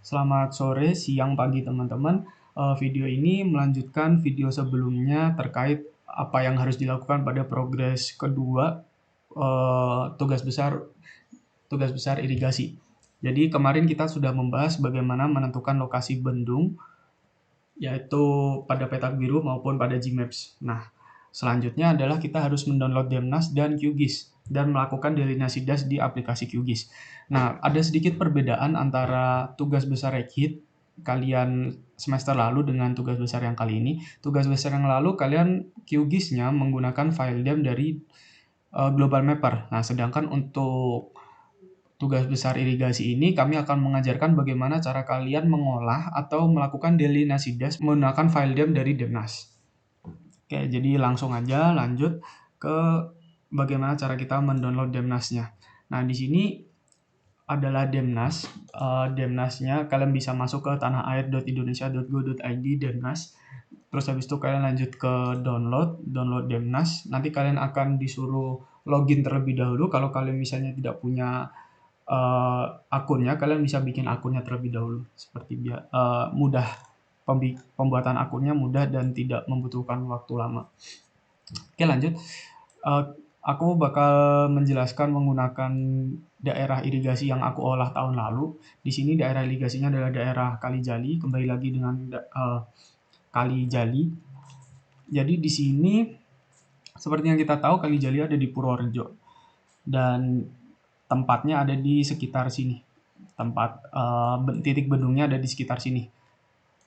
Selamat sore, siang, pagi teman-teman. Video ini melanjutkan video sebelumnya terkait apa yang harus dilakukan pada progres kedua tugas besar irigasi. Jadi kemarin kita sudah membahas bagaimana menentukan lokasi bendung, yaitu pada petak biru maupun pada Gmaps. Nah, selanjutnya adalah kita harus mendownload Demnas dan QGIS dan melakukan delineasi das di aplikasi QGIS. Nah, ada sedikit perbedaan antara tugas besar Rekit kalian semester lalu dengan tugas besar yang kali ini. Tugas besar yang lalu kalian QGIS-nya menggunakan file dem dari Global Mapper. Nah, sedangkan untuk tugas besar irigasi ini kami akan mengajarkan bagaimana cara kalian mengolah atau melakukan delineasi das menggunakan file dem dari Demnas. Oke, jadi langsung aja lanjut ke bagaimana cara kita mendownload Demnasnya. Nah, di sini adalah Demnas. Demnasnya kalian bisa masuk ke tanahAir.indonesia.go.id Demnas. Terus habis itu kalian lanjut ke download Demnas. Nanti kalian akan disuruh login terlebih dahulu. Kalau kalian misalnya tidak punya akunnya, kalian bisa bikin akunnya terlebih dahulu. Seperti mudah, pembuatan akunnya mudah dan tidak membutuhkan waktu lama. Oke, lanjut. Aku bakal menjelaskan menggunakan daerah irigasi yang aku olah tahun lalu. Di sini daerah irigasinya adalah daerah Kalijali. Kembali lagi dengan Kalijali. Jadi di sini seperti yang kita tahu Kalijali ada di Purworejo dan tempatnya ada di sekitar sini. Titik bendungnya ada di sekitar sini.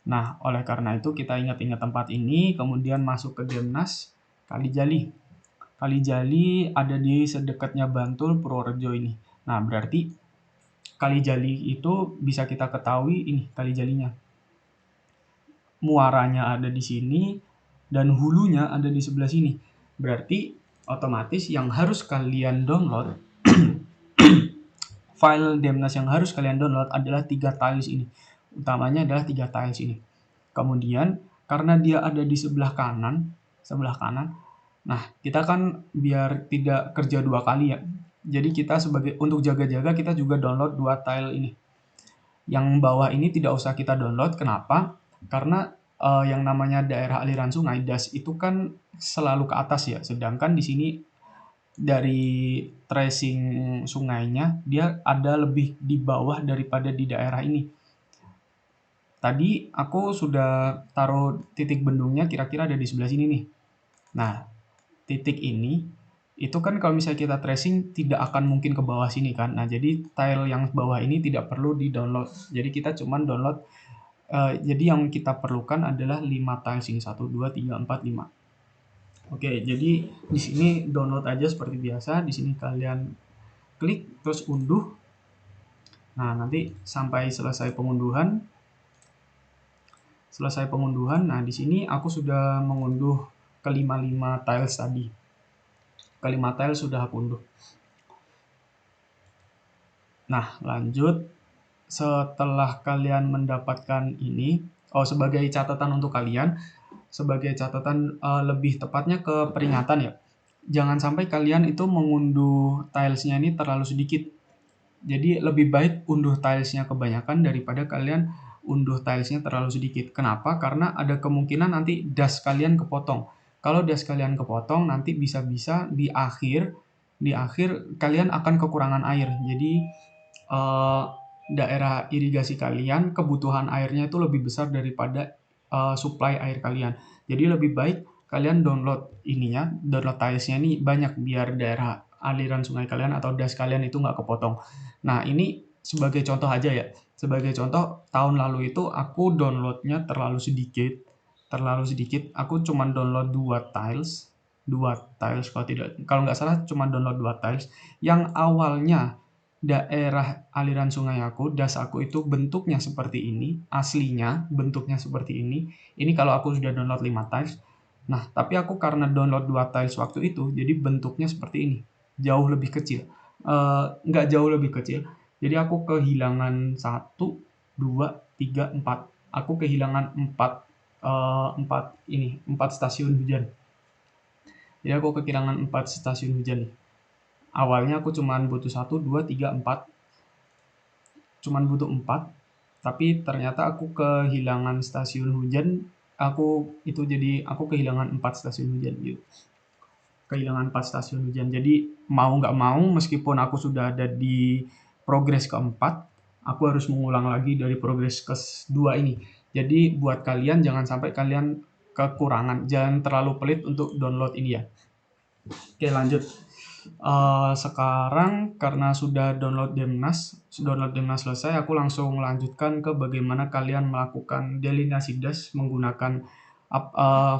Nah, oleh karena itu kita ingat-ingat tempat ini, kemudian masuk ke Demnas Kalijali. Kalijali ada di sedekatnya Bantul, Purworejo ini. Nah, berarti Kalijali itu bisa kita ketahui ini Kalijalinya. Muaranya ada di sini dan hulunya ada di sebelah sini. Berarti otomatis yang harus kalian download file Demnas yang harus kalian download adalah 3 tiles ini. Utamanya adalah 3 tiles ini. Kemudian karena dia ada di sebelah kanan, nah kita kan biar tidak kerja 2 kali ya. Jadi kita untuk jaga-jaga kita juga download 2 tile ini. Yang bawah ini tidak usah kita download. Kenapa? Karena yang namanya daerah aliran sungai das itu kan selalu ke atas ya. Sedangkan di sini dari tracing sungainya dia ada lebih di bawah daripada di daerah ini. Tadi aku sudah taruh titik bendungnya kira-kira ada di sebelah sini nih. Nah, titik ini itu kan kalau misalnya kita tracing tidak akan mungkin ke bawah sini kan. Nah, jadi tile yang bawah ini tidak perlu di-download. Jadi kita cuman download jadi yang kita perlukan adalah 5 tiles ini 1 2 3 4 5. Oke, jadi di sini download aja seperti biasa. Di sini kalian klik terus unduh. Nah, nanti sampai selesai pengunduhan. Nah di sini aku sudah mengunduh kelima tiles tadi. Kelima tiles sudah aku unduh. Nah, lanjut. Setelah kalian mendapatkan ini, sebagai catatan untuk kalian, lebih tepatnya ke peringatan ya. Jangan sampai kalian itu mengunduh tilesnya ini terlalu sedikit. Jadi lebih baik unduh tilesnya kebanyakan daripada kalian unduh tilesnya terlalu sedikit. Kenapa? Karena ada kemungkinan nanti das kalian kepotong. Kalau das kalian kepotong, nanti bisa-bisa di akhir kalian akan kekurangan air. Jadi daerah irigasi kalian kebutuhan airnya itu lebih besar daripada supply air kalian. Jadi lebih baik kalian download tilesnya ini banyak biar daerah aliran sungai kalian atau das kalian itu nggak kepotong. Nah, ini sebagai contoh aja ya. Sebagai contoh, tahun lalu itu aku downloadnya terlalu sedikit. Aku cuma download 2 tiles. 2 tiles kalau nggak salah cuma download 2 tiles. Yang awalnya daerah aliran sungai das aku itu bentuknya seperti ini. Aslinya bentuknya seperti ini. Ini kalau aku sudah download 5 tiles. Nah, tapi aku karena download 2 tiles waktu itu, jadi bentuknya seperti ini. Jauh lebih kecil. Nggak jauh lebih kecil. Jadi aku kehilangan 1, 2, 3, 4. Aku kehilangan 4 stasiun hujan. Jadi aku kehilangan 4 stasiun hujan. Awalnya aku cuman butuh 1, 2, 3, 4. Cuman butuh 4. Tapi ternyata aku kehilangan stasiun hujan, aku kehilangan 4 stasiun hujan gitu. Kehilangan 4 stasiun hujan. Jadi mau nggak mau, meskipun aku sudah ada di progres keempat, aku harus mengulang lagi dari progres kedua ini. Jadi buat kalian jangan sampai kalian kekurangan, jangan terlalu pelit untuk download ini ya. Oke, lanjut. Sekarang karena sudah download Demnas selesai, aku langsung lanjutkan ke bagaimana kalian melakukan delineasi dash menggunakan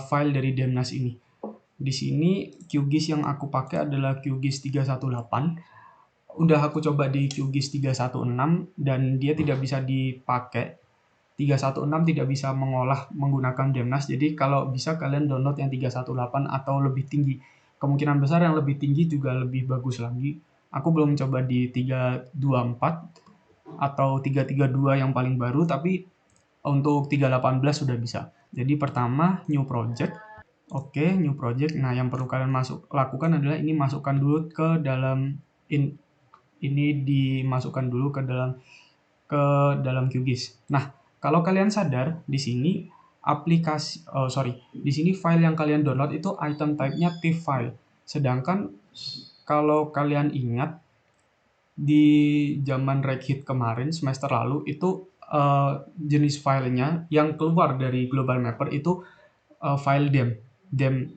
file dari Demnas ini. Di sini QGIS yang aku pakai adalah QGIS 318. Udah aku coba di QGIS 316 dan dia tidak bisa dipakai. 316 tidak bisa mengolah menggunakan Demnas. Jadi kalau bisa kalian download yang 318 atau lebih tinggi. Kemungkinan besar yang lebih tinggi juga lebih bagus lagi. Aku belum coba di 324 atau 332 yang paling baru, tapi untuk 318 sudah bisa. Jadi pertama new project. Oke, new project. Nah, yang perlu kalian lakukan adalah ini masukkan dulu ke dalam ini dimasukkan dulu ke dalam QGIS. Nah, kalau kalian sadar di sini di sini file yang kalian download itu item type-nya TIFF file. Sedangkan kalau kalian ingat di zaman Rekhit kemarin semester lalu itu jenis filenya yang keluar dari Global Mapper itu file dem .dem.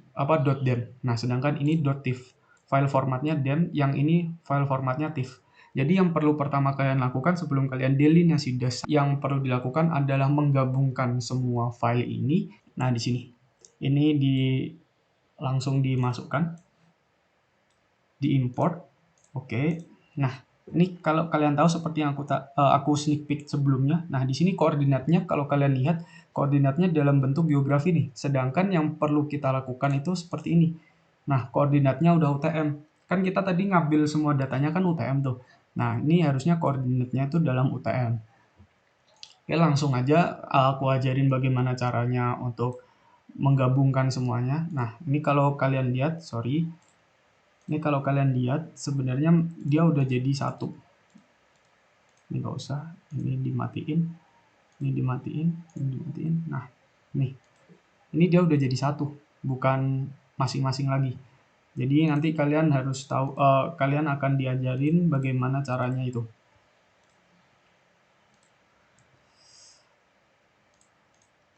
Nah, sedangkan ini .tif. File formatnya dem, yang ini file formatnya tif. Jadi yang perlu pertama kalian lakukan sebelum kalian delineasi dash, yang perlu dilakukan adalah menggabungkan semua file ini. Nah, di sini. Ini langsung dimasukkan, diimport. Oke. Nah, ini kalau kalian tahu seperti yang aku sneak peek sebelumnya. Nah, di sini koordinatnya kalau kalian lihat koordinatnya dalam bentuk geografi nih. Sedangkan yang perlu kita lakukan itu seperti ini. Nah, koordinatnya udah UTM. Kan kita tadi ngambil semua datanya kan UTM tuh. Nah, ini harusnya koordinatnya itu dalam UTM. Oke, langsung aja aku ajarin bagaimana caranya untuk menggabungkan semuanya. Nah, ini kalau kalian lihat, ini kalau kalian lihat sebenarnya dia udah jadi satu. Ini nggak usah, ini dimatiin, ini dimatiin, ini dimatiin. Nah, nih, ini dia udah jadi satu, bukan masing-masing lagi. Jadi nanti kalian harus tahu, kalian akan diajarin bagaimana caranya itu.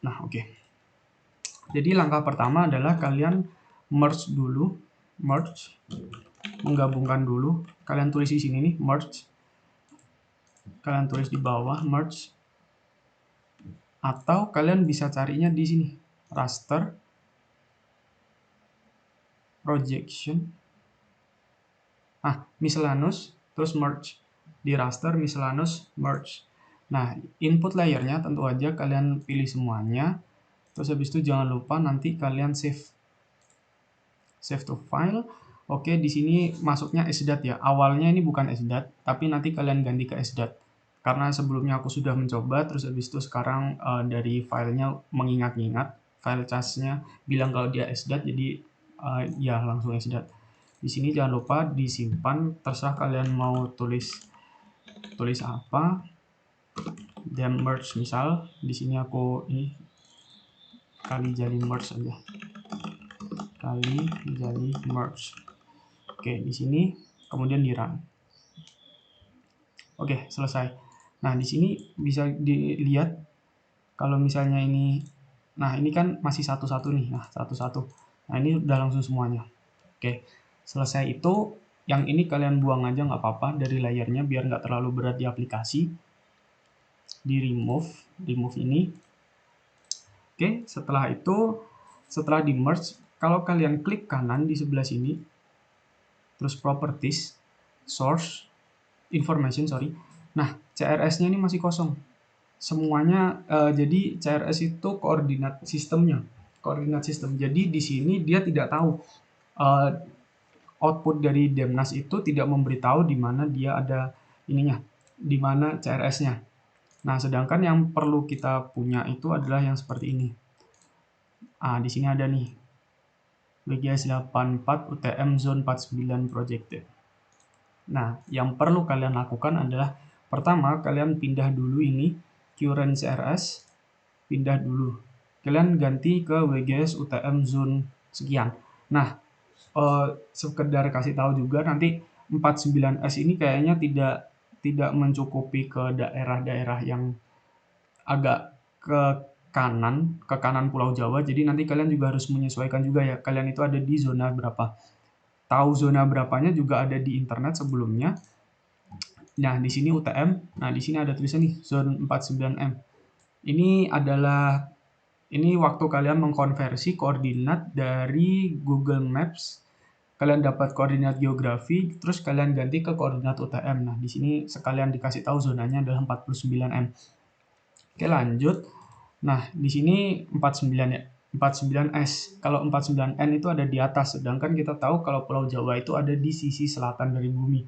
Nah, oke. Jadi langkah pertama adalah kalian merge dulu, menggabungkan dulu. Kalian tulis di sini nih, merge. Kalian tulis di bawah merge. Atau kalian bisa carinya di sini, raster, projection, miscellaneous, terus merge. Di raster, miscellaneous, merge. Nah, input layernya tentu aja kalian pilih semuanya. Terus habis itu jangan lupa nanti kalian save to file. Oke, di sini masuknya sdat ya. Awalnya ini bukan sdat, tapi nanti kalian ganti ke sdat. Karena sebelumnya aku sudah mencoba, terus habis itu sekarang dari filenya mengingat-ingat, file charge-nya bilang kalau dia sdat, jadi ya langsung sdat. Di sini jangan lupa disimpan, terserah kalian mau tulis apa. Dem merge misal, di sini aku ini kali jadi merge aja. Kali jadi merge. Oke, di sini kemudian di run. Oke, selesai. Nah, di sini bisa dilihat kalau misalnya ini, nah ini kan masih satu-satu nih, nah satu-satu. Nah, ini udah langsung semuanya. Oke, selesai itu, yang ini kalian buang aja nggak apa-apa dari layarnya biar nggak terlalu berat di aplikasi. Di remove ini. Oke, setelah itu, setelah di merge, kalau kalian klik kanan di sebelah sini, terus properties, source, information, nah CRS-nya ini masih kosong. Semuanya, jadi CRS itu koordinat sistem. Jadi di sini dia tidak tahu, output dari Demnas itu tidak memberitahu di mana dia ada ininya, di mana CRS-nya. Nah, sedangkan yang perlu kita punya itu adalah yang seperti ini. Di sini ada nih, BGS 84 UTM Zone 49 Projected. Nah, yang perlu kalian lakukan adalah pertama kalian pindah dulu ini current CRS, pindah dulu. Kalian ganti ke WGS UTM zone sekian. Nah, sekedar kasih tahu juga nanti 49S ini kayaknya tidak mencukupi ke daerah-daerah yang agak ke kanan Pulau Jawa. Jadi nanti kalian juga harus menyesuaikan juga ya. Kalian itu ada di zona berapa. Tahu zona berapanya juga ada di internet sebelumnya. Nah, di sini UTM. Nah, di sini ada tulisan nih, zone 49M. Ini waktu kalian mengkonversi koordinat dari Google Maps. Kalian dapat koordinat geografi, terus kalian ganti ke koordinat UTM. Nah, di sini sekalian dikasih tahu zonanya adalah 49M. Oke, lanjut. Nah, di sini 49 ya. 49S. Kalau 49N itu ada di atas, sedangkan kita tahu kalau Pulau Jawa itu ada di sisi selatan dari bumi.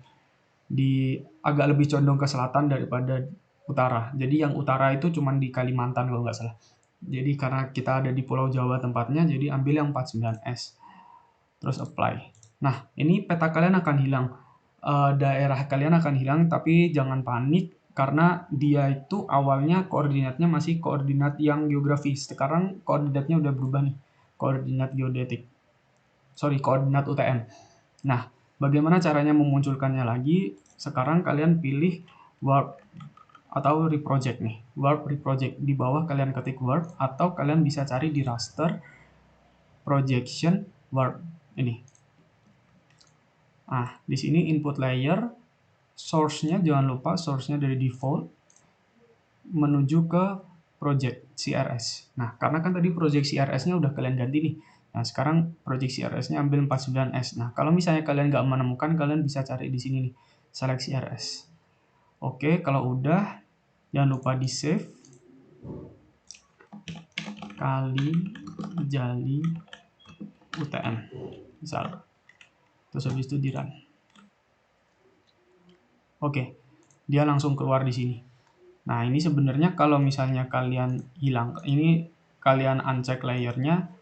Agak lebih condong ke selatan daripada utara. Jadi yang utara itu cuma di Kalimantan kalau nggak salah. Jadi karena kita ada di Pulau Jawa tempatnya, jadi ambil yang 49S. Terus apply. Nah, ini peta kalian akan hilang. Daerah kalian akan hilang, tapi jangan panik karena dia itu awalnya koordinatnya masih koordinat yang geografis. Sekarang koordinatnya udah berubah nih. Koordinat geodetik. Koordinat UTM. Nah, bagaimana caranya memunculkannya lagi? Sekarang kalian pilih warp atau reproject nih. Warp reproject. Di bawah kalian ketik warp atau kalian bisa cari di raster projection warp ini. Nah, di sini input layer, source-nya jangan lupa source-nya dari default menuju ke project CRS. Nah, karena kan tadi project CRS-nya udah kalian ganti nih. Nah, sekarang project CRS-nya ambil 49S. Nah, kalau misalnya kalian nggak menemukan, kalian bisa cari di sini nih, select CRS. Oke, kalau udah, jangan lupa di save. Kali Jali UTM, misal. Terus habis itu di run. Oke, dia langsung keluar di sini. Nah, ini sebenarnya kalau misalnya kalian kalian uncheck layernya,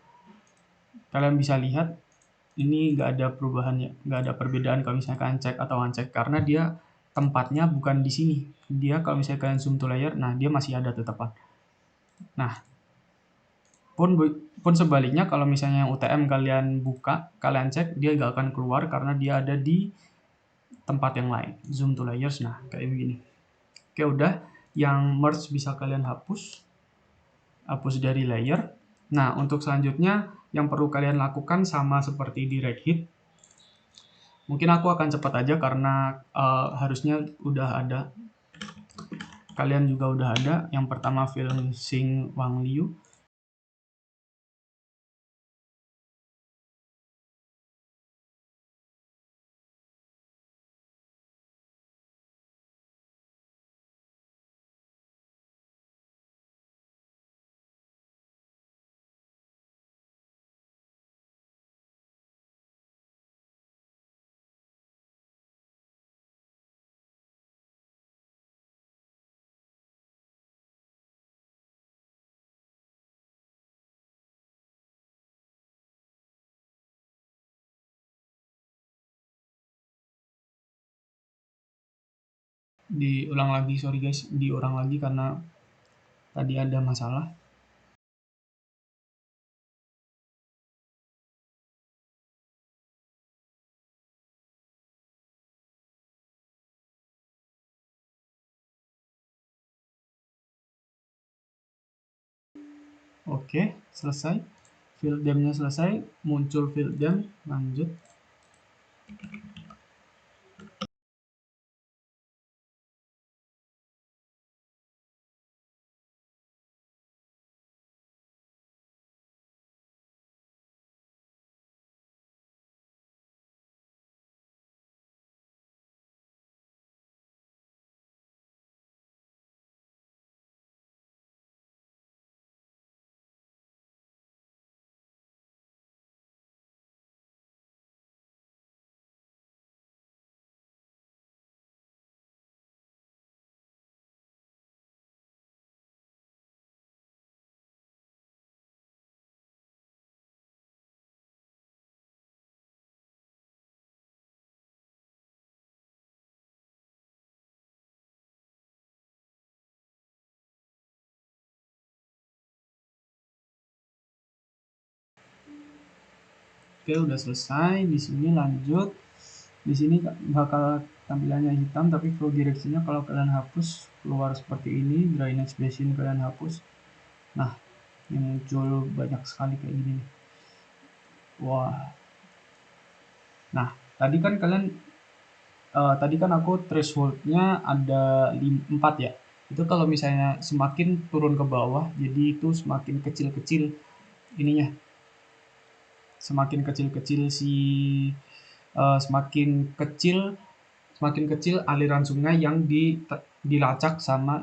kalian bisa lihat ini nggak ada perubahan ya, nggak ada perbedaan kalau misalnya kalian cek atau uncheck karena dia tempatnya bukan di sini. Dia kalau misalnya kalian zoom to layer, nah dia masih ada tetapan. Nah, pun sebaliknya kalau misalnya yang UTM kalian buka, kalian cek, dia nggak akan keluar karena dia ada di tempat yang lain. Zoom to layers, nah kayak begini. Oke, udah. Yang merge bisa kalian hapus dari layer. Nah, untuk selanjutnya yang perlu kalian lakukan sama seperti di Redhit. Mungkin aku akan cepat aja karena harusnya udah ada. Kalian juga udah ada. Yang pertama film Sing Wang Liu. Diulang lagi, sorry guys, diulang lagi karena tadi ada masalah. Oke, selesai. Field dem-nya selesai, muncul field dem, lanjut. Oke, udah selesai. Di sini lanjut. Di sini bakal tampilannya hitam, tapi flow direction-nya kalau kalian hapus keluar seperti ini. Drainage basin kalian hapus. Nah, ini muncul banyak sekali kayak gini. Wah. Nah, tadi kan aku threshold-nya ada 4 ya. Itu kalau misalnya semakin turun ke bawah, jadi itu semakin kecil-kecil ininya. Semakin kecil-kecil semakin kecil aliran sungai yang dilacak sama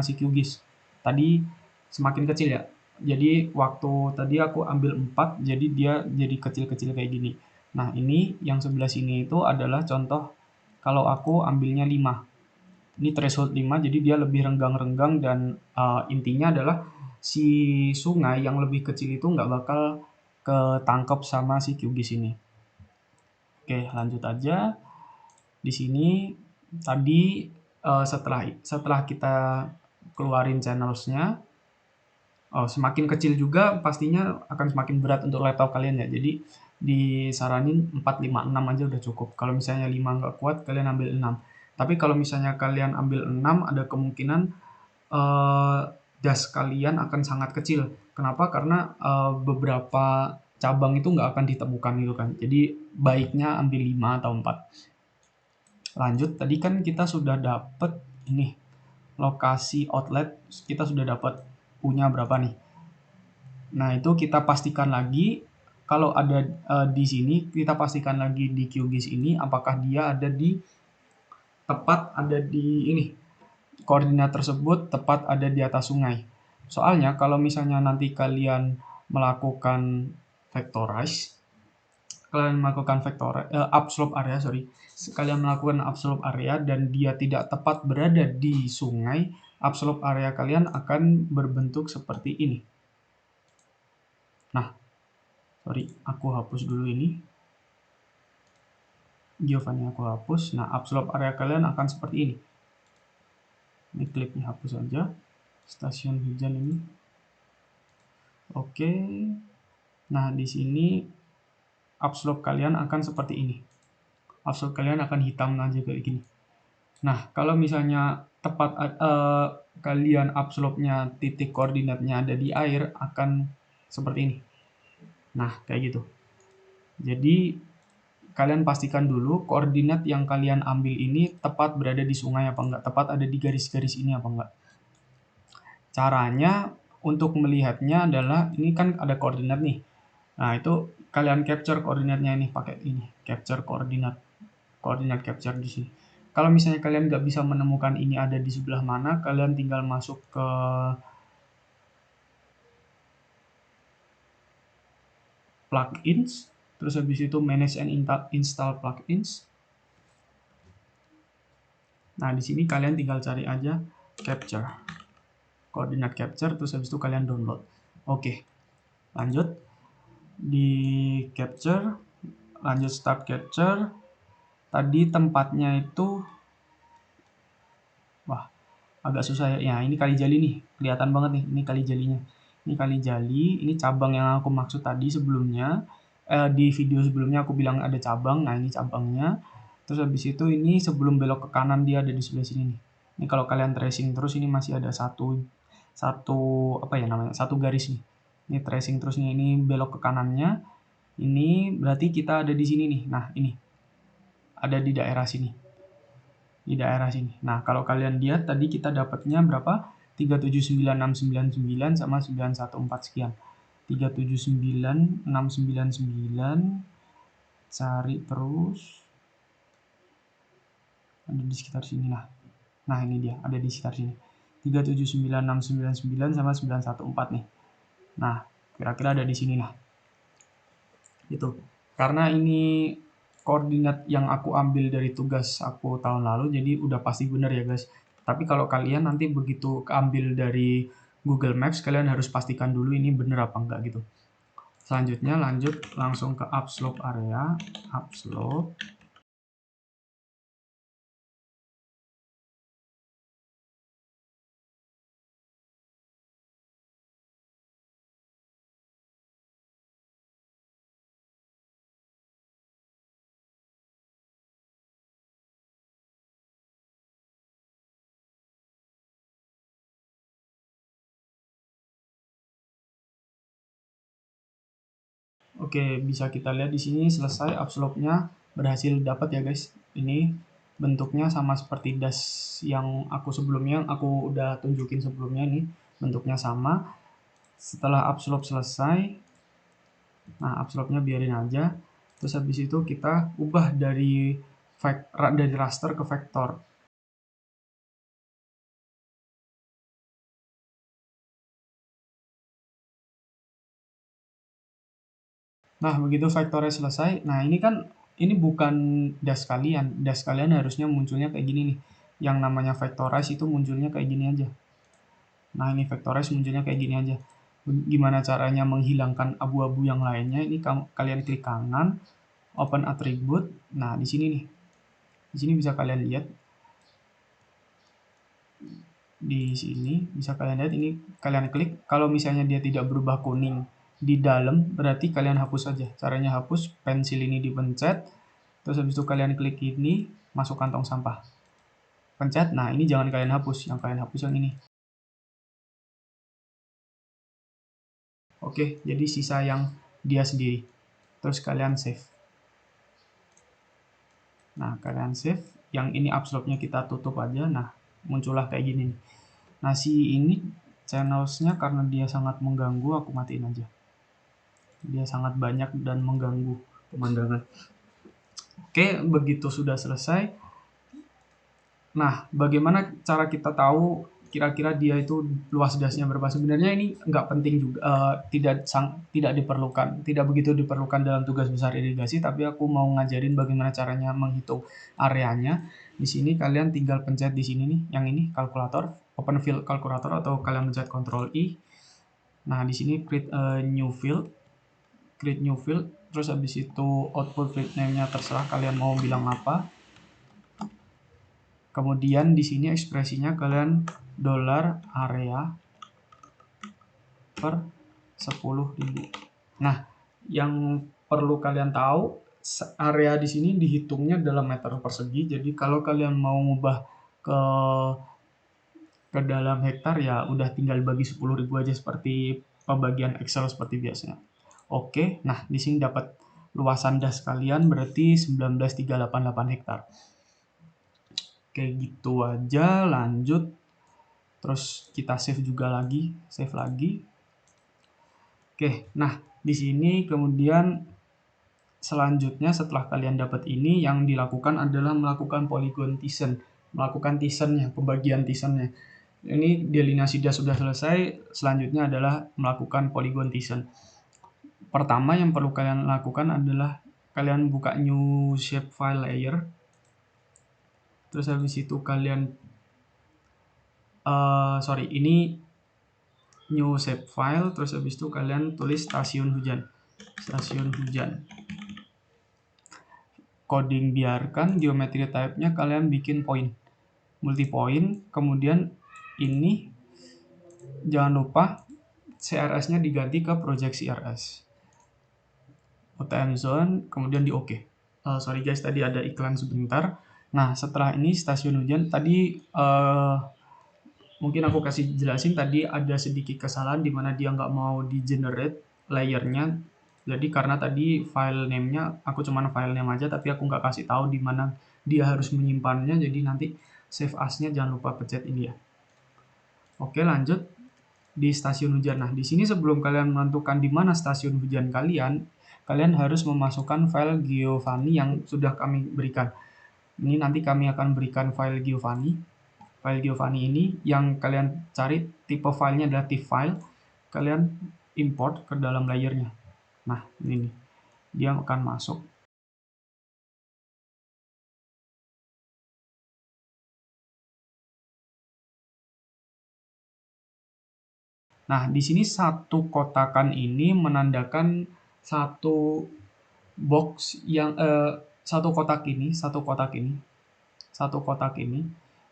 si QGIS. Tadi semakin kecil ya. Jadi waktu tadi aku ambil 4, jadi dia jadi kecil-kecil kayak gini. Nah, ini yang sebelah sini itu adalah contoh kalau aku ambilnya 5. Ini threshold 5, jadi dia lebih renggang-renggang dan intinya adalah si sungai yang lebih kecil itu nggak bakal ketangkep sama si QGIS ini. Oke, lanjut aja. Di sini tadi setelah kita keluarin channelsnya, semakin kecil juga pastinya akan semakin berat untuk laptop kalian ya. Jadi disaranin 4, 5, 6 aja udah cukup. Kalau misalnya 5 nggak kuat, kalian ambil 6. Tapi kalau misalnya kalian ambil 6, ada kemungkinan das kalian akan sangat kecil. Kenapa? Karena beberapa cabang itu nggak akan ditemukan gitu kan. Jadi baiknya ambil 5 atau 4. Lanjut, tadi kan kita sudah dapat ini lokasi outlet, kita sudah dapat punya berapa nih. Nah, itu kita pastikan lagi kalau ada di sini, kita pastikan lagi di QGIS ini apakah dia ada di ini koordinat tersebut tepat ada di atas sungai. Soalnya kalau misalnya nanti kalian melakukan vectorize, upslope area, kalian melakukan upslope area dan dia tidak tepat berada di sungai, upslope area kalian akan berbentuk seperti ini. Nah, aku hapus dulu ini. Giovanni aku hapus. Nah, upslope area kalian akan seperti ini. Ini klipnya hapus saja. Stasiun hujan ini. Oke. Nah, di sini upslope kalian akan seperti ini. Upslope kalian akan hitam aja kayak gini. Nah, kalau misalnya tepat kalian upslope-nya titik koordinatnya ada di air, akan seperti ini. Nah, kayak gitu. Jadi kalian pastikan dulu koordinat yang kalian ambil ini tepat berada di sungai apa enggak, tepat ada di garis-garis ini apa enggak. Caranya untuk melihatnya adalah ini kan ada koordinat nih. Nah, itu kalian capture koordinatnya ini pakai ini, capture koordinat capture di sini. Kalau misalnya kalian nggak bisa menemukan ini ada di sebelah mana, kalian tinggal masuk ke plugins, terus habis itu manage and install plugins. Nah, di sini kalian tinggal cari aja capture, koordinat capture, terus habis itu kalian download. Oke, lanjut di capture, lanjut start capture. Tadi tempatnya itu, wah, agak susah ya. Ya, ini kali jali nih, kelihatan banget nih, ini kali jalinya. Ini kali jali, ini cabang yang aku maksud tadi sebelumnya. Di video sebelumnya aku bilang ada cabang, nah ini cabangnya. Terus habis itu ini sebelum belok ke kanan dia ada di sebelah sini nih. Ini kalau kalian tracing terus ini masih ada satu garis nih. Ini tracing terus nih, ini belok ke kanannya. Ini berarti kita ada di sini nih. Nah, ini ada di daerah sini. Di daerah sini. Nah, kalau kalian lihat tadi kita dapatnya berapa? 379699 sama 914 sekian. 379699 cari terus ada di sekitar sini lah. Nah, ini dia, ada di sekitar sini. 379699 sama 914 nih. Nah, kira-kira ada di sini lah. Gitu. Karena ini koordinat yang aku ambil dari tugas aku tahun lalu, jadi udah pasti benar ya guys. Tapi kalau kalian nanti begitu keambil dari Google Maps, kalian harus pastikan dulu ini benar apa enggak gitu. Selanjutnya lanjut langsung ke upslope area, upslope. Oke, bisa kita lihat di sini selesai upslope-nya berhasil dapat ya guys. Ini bentuknya sama seperti dash yang aku udah tunjukin sebelumnya nih, bentuknya sama. Setelah upslope selesai, nah upslope-nya biarin aja. Terus habis itu kita ubah dari raster ke vektor. Nah, begitu vektornya selesai, nah ini bukan dash kalian. Dash kalian harusnya munculnya kayak gini nih. Yang namanya vectorize itu munculnya kayak gini aja. Nah, ini vectorize munculnya kayak gini aja. Gimana caranya menghilangkan abu-abu yang lainnya? Ini kalian klik kanan, open attribute. Nah, di sini nih. Di sini bisa kalian lihat. Di sini bisa kalian lihat, ini kalian klik. Kalau misalnya dia tidak berubah kuning di dalam, berarti kalian hapus saja. Caranya hapus, pensil ini dipencet. Terus habis itu kalian klik ini, masuk kantong sampah. Pencet, nah ini jangan kalian hapus. Yang kalian hapus yang ini. Oke, jadi sisa yang dia sendiri. Terus kalian save. Nah, kalian save. Yang ini upslope-nya kita tutup aja. Nah, muncullah kayak gini. Nah, si ini channels-nya karena dia sangat mengganggu, aku matiin aja. Dia sangat banyak dan mengganggu pemandangan. Oke, begitu sudah selesai. Nah, bagaimana cara kita tahu kira-kira dia itu luas dasnya berapa? Sebenarnya ini nggak penting juga, tidak diperlukan, tidak begitu diperlukan dalam tugas besar irigasi, tapi aku mau ngajarin bagaimana caranya menghitung areanya. Di sini kalian tinggal pencet di sini nih, yang ini kalkulator, open field kalkulator, atau kalian pencet Ctrl I. Nah, di sini create a new field, terus habis itu output field name-nya terserah kalian mau bilang apa. Kemudian di sini ekspresinya kalian $area per 10.000. Nah, yang perlu kalian tahu, area di sini dihitungnya dalam meter persegi. Jadi kalau kalian mau ngubah ke dalam hektar, ya udah tinggal bagi 10.000 aja seperti pembagian Excel seperti biasanya. Oke, nah di sini dapat luasan das kalian berarti 19.388 hektar. Kayak gitu aja, lanjut. Terus kita save juga lagi, save lagi. Oke, nah di sini kemudian selanjutnya setelah kalian dapat ini, yang dilakukan adalah melakukan polygon Thyssen, melakukan Thyssen-nya, pembagian Thyssen-nya. Ini delineasi dia sudah selesai, selanjutnya adalah melakukan polygon Thyssen. Pertama yang perlu kalian lakukan adalah kalian buka new shape file layer. Terus habis itu kalian ini new shape file, terus habis itu kalian tulis stasiun hujan. Coding biarkan, geometry type-nya kalian bikin point, multi point. Kemudian ini jangan lupa CRS-nya diganti ke project CRS. OTM zone, kemudian di OK. Sorry guys, tadi ada iklan sebentar. Nah, setelah ini stasiun hujan, tadi mungkin aku kasih jelasin, tadi ada sedikit kesalahan di mana dia nggak mau di generate layernya. Jadi karena tadi file name-nya aku cuman file name aja, tapi aku nggak kasih tahu di mana dia harus menyimpannya. Jadi nanti save as-nya jangan lupa pencet ini ya. Oke, lanjut di stasiun hujan. Nah, di sini sebelum kalian menentukan di mana stasiun hujan kalian harus memasukkan file Giovanni yang sudah kami berikan. Ini nanti kami akan berikan file Giovanni. File Giovanni ini yang kalian cari tipe filenya adalah TIFF file. Kalian import ke dalam layernya. Nah, ini nih. Dia akan masuk. Nah, di sini satu kotakan ini menandakan satu box yang satu kotak ini,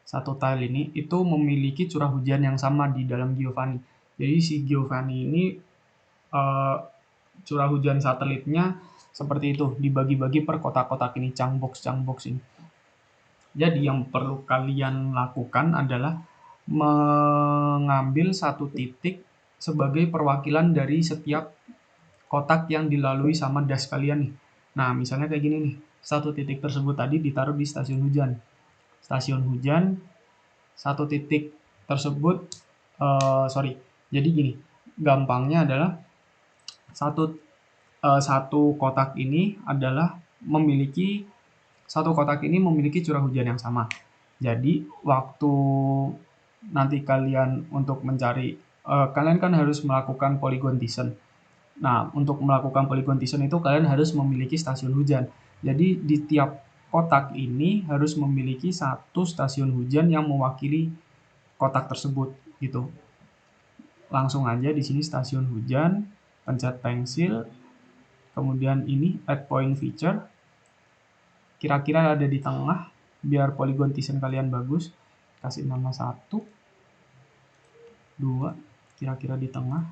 satu tile ini itu memiliki curah hujan yang sama di dalam Giovanni. Jadi si Giovanni ini curah hujan satelitnya seperti itu, dibagi-bagi per kotak-kotak ini, chunk box ini. Jadi yang perlu kalian lakukan adalah mengambil satu titik sebagai perwakilan dari setiap kotak yang dilalui sama das kalian nih. Nah, misalnya kayak gini nih, satu titik tersebut tadi ditaruh di stasiun hujan. Stasiun hujan, satu titik tersebut, jadi gini, gampangnya adalah satu kotak ini memiliki curah hujan yang sama. Jadi waktu nanti kalian untuk mencari, kalian kan harus melakukan polygon Thiessen. Nah, untuk melakukan polygon Thiessen itu kalian harus memiliki stasiun hujan. Jadi di tiap kotak ini harus memiliki satu stasiun hujan yang mewakili kotak tersebut gitu. Langsung aja di sini stasiun hujan, pencet pensil, kemudian ini add point feature, kira-kira ada di tengah biar polygon Thiessen kalian bagus. Kasih nama 1, 2, kira-kira di tengah.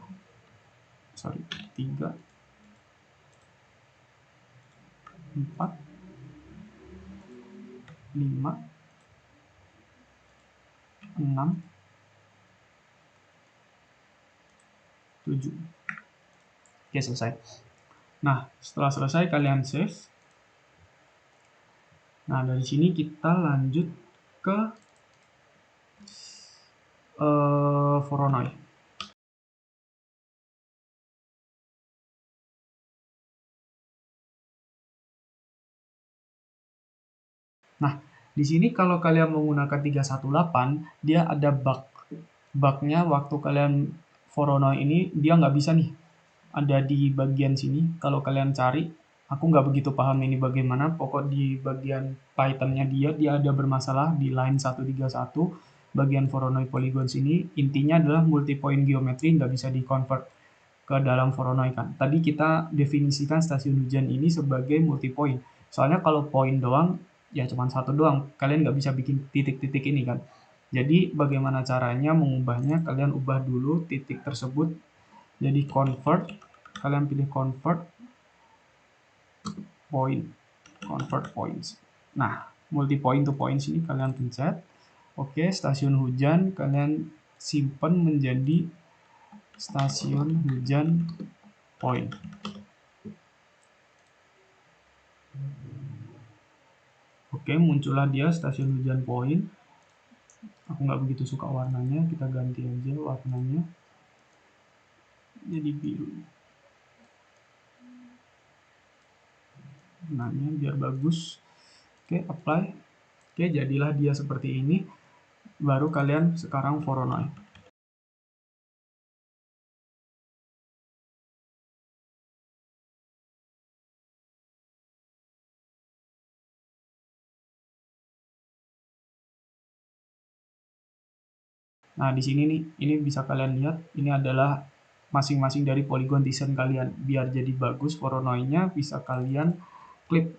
3, 4, 5, 6, 7. Oke, selesai. Nah, setelah selesai kalian save. Nah, dari sini kita lanjut ke Voronoi. Nah, di sini kalau kalian menggunakan 318, dia ada bug. Bugnya waktu kalian Voronoi ini, dia nggak bisa nih. Ada di bagian sini, kalau kalian cari, aku nggak begitu paham ini bagaimana, pokok di bagian Python-nya dia ada bermasalah di line 131, bagian Voronoi polygon sini, intinya adalah multi-point geometry nggak bisa di-convert ke dalam Voronoi kan. Tadi kita definisikan stasiun hujan ini sebagai multi-point. Soalnya kalau point doang, ya cuma satu doang. Kalian nggak bisa bikin titik-titik ini kan. Jadi bagaimana caranya mengubahnya? Kalian ubah dulu titik tersebut jadi convert. Kalian pilih convert point, convert points. Nah, multi point to points ini kalian pencet. Oke, stasiun hujan kalian simpan menjadi stasiun hujan point. Oke, muncullah dia stasiun hujan point. Aku nggak begitu suka warnanya, kita ganti aja warnanya jadi biru. Warnanya biar bagus. Oke, apply. Oke, jadilah dia seperti ini. Baru kalian sekarang Voronoi. Nah, di sini nih, ini bisa kalian lihat, ini adalah masing-masing dari polygon Thiessen kalian. Biar jadi bagus Voronoi-nya bisa kalian klik.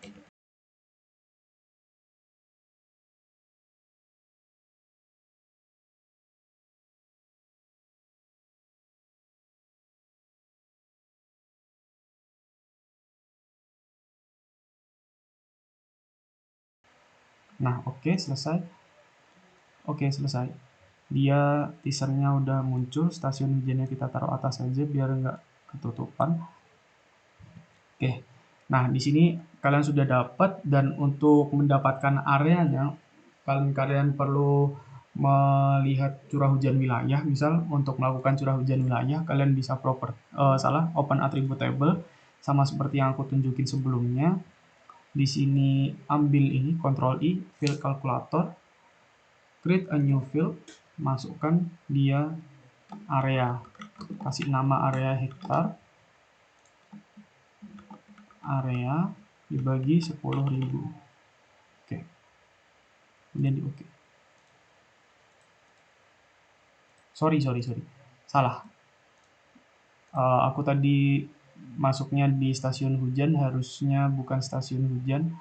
Nah, oke, selesai. Oke, selesai. Dia teasernya udah muncul, stasiun hujannya kita taruh atas aja biar nggak ketutupan. Oke, nah di sini kalian sudah dapat, dan untuk mendapatkan areanya kalian perlu melihat curah hujan wilayah. Misal untuk melakukan curah hujan wilayah kalian bisa open attribute table sama seperti yang aku tunjukin sebelumnya. Di sini ambil ini Ctrl I, field calculator, create a new field, masukkan dia area, kasih nama area hektar, area dibagi 10.000. Oke, kemudian di oke. Sorry, salah. Aku tadi masuknya di stasiun hujan, harusnya bukan stasiun hujan.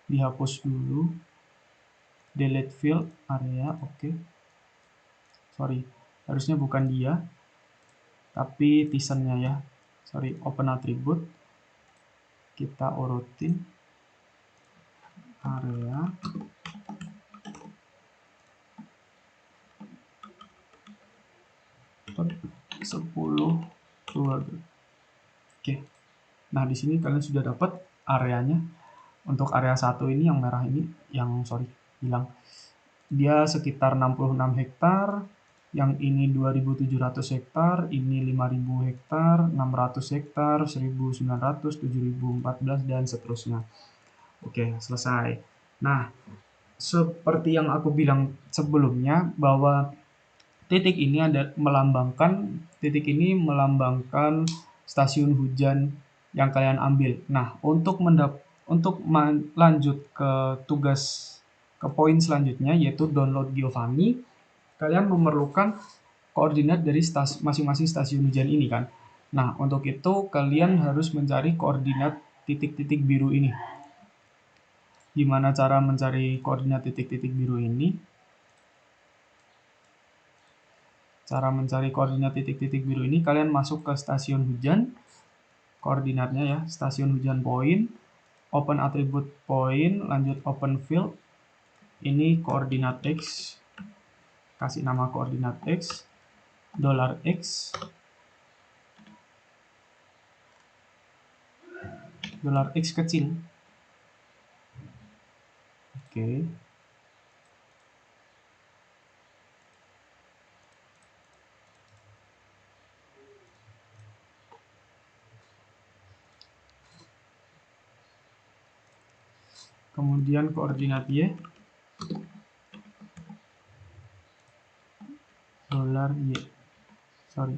Dihapus dulu. Delete field area, oke. Sorry, harusnya bukan dia, tapi Thiessen-nya ya. Sorry, open attribute. Kita urutin area. Sorry, 10 keluarga. Oke. Nah, di sini kalian sudah dapat areanya. Untuk area 1 ini yang merah ini, hilang. Dia sekitar 66 hektar, yang ini 2.700 hektar, ini 5.000 hektar, 600 hektar, 1.900, 7.014, dan seterusnya. Oke, selesai. Nah, seperti yang aku bilang sebelumnya, bahwa titik ini melambangkan stasiun hujan yang kalian ambil. Nah, untuk lanjut ke poin selanjutnya, yaitu download Giovanni, kalian memerlukan koordinat dari masing-masing stasiun hujan ini kan. Nah, untuk itu kalian harus mencari koordinat titik-titik biru ini. Gimana cara mencari koordinat titik-titik biru ini? Cara mencari koordinat titik-titik biru ini, kalian masuk ke stasiun hujan, koordinatnya ya, stasiun hujan point, open attribute point, lanjut open field, ini koordinat X, kasih nama koordinat X, $X, $X kecil. Oke. Kemudian koordinat Y, $Y. Sorry.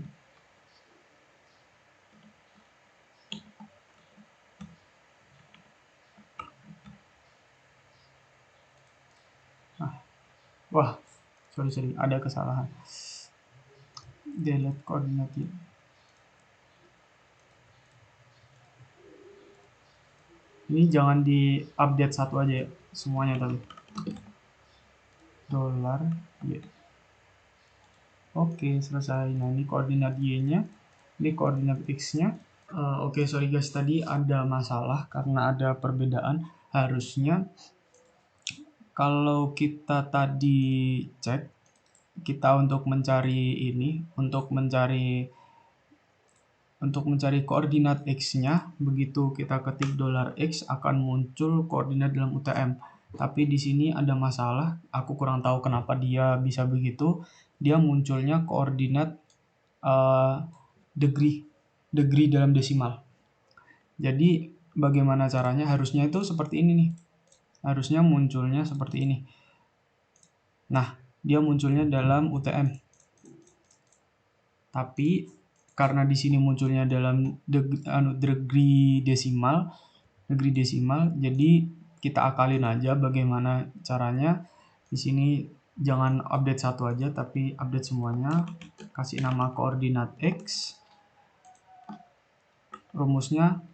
Wah, sorry, ada kesalahan. Delete koordinat Y. Ini jangan di update satu aja ya, semuanya tadi. $Y. Oke, selesai. Nah, ini koordinat Y-nya, ini koordinat X-nya. Oke, sorry guys, tadi ada masalah karena ada perbedaan. Harusnya kalau kita tadi cek, kita untuk mencari koordinat X-nya, begitu kita ketik $X akan muncul koordinat dalam UTM. Tapi di sini ada masalah, aku kurang tahu kenapa dia bisa begitu. Dia munculnya koordinat degree dalam desimal. Jadi bagaimana caranya? Harusnya itu seperti ini nih. Harusnya munculnya seperti ini. Nah, dia munculnya dalam UTM. Tapi karena di sini munculnya dalam degree desimal, jadi kita akalin aja bagaimana caranya. Di sini jangan update satu aja, tapi update semuanya. Kasih nama koordinat X. Rumusnya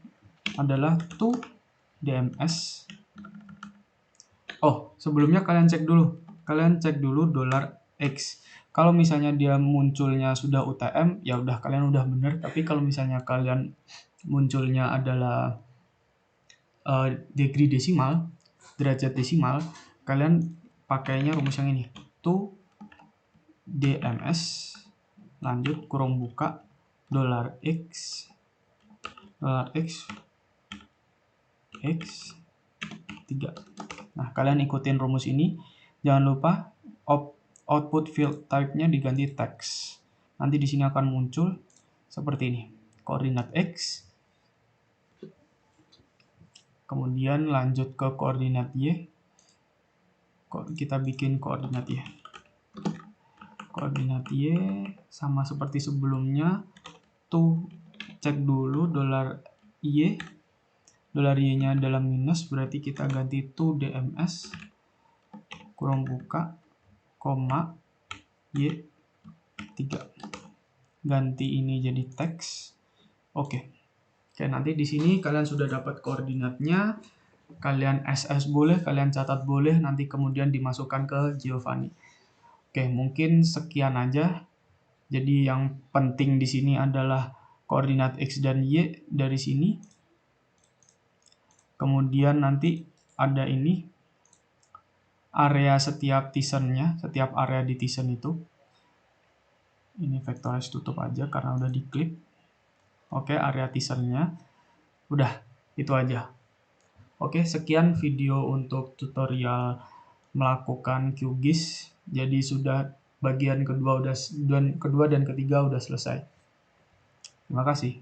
adalah 2DMS. Oh, sebelumnya kalian cek dulu $X. Kalau misalnya dia munculnya sudah UTM, ya udah kalian udah bener. Tapi kalau misalnya kalian munculnya adalah degree desimal, derajat desimal, kalian pakainya rumus yang ini. 2DMS, lanjut kurung buka, $X, X 3. Nah, kalian ikutin rumus ini. Jangan lupa output field type-nya diganti text. Nanti di sini akan muncul seperti ini. Koordinat X. Kemudian lanjut ke koordinat Y. Kita bikin koordinat Y. Koordinat Y sama seperti sebelumnya. Cek dulu $Y. $Y-nya dalam minus, berarti kita ganti 2DMS, kurung buka, koma, Y 3. Ganti ini jadi teks. Oke, nanti di sini kalian sudah dapat koordinatnya. Kalian SS boleh, kalian catat boleh, nanti kemudian dimasukkan ke Giovanni. Oke, mungkin sekian aja. Jadi yang penting di sini adalah koordinat X dan Y dari sini. Kemudian nanti ada ini area setiap Thyssen-nya, setiap area di Thyssen itu. Ini vectorize tutup aja karena udah diklik. Oke, area Thyssen-nya. Udah, itu aja. Oke, sekian video untuk tutorial melakukan QGIS. Jadi sudah bagian kedua dan ketiga udah selesai. Terima kasih.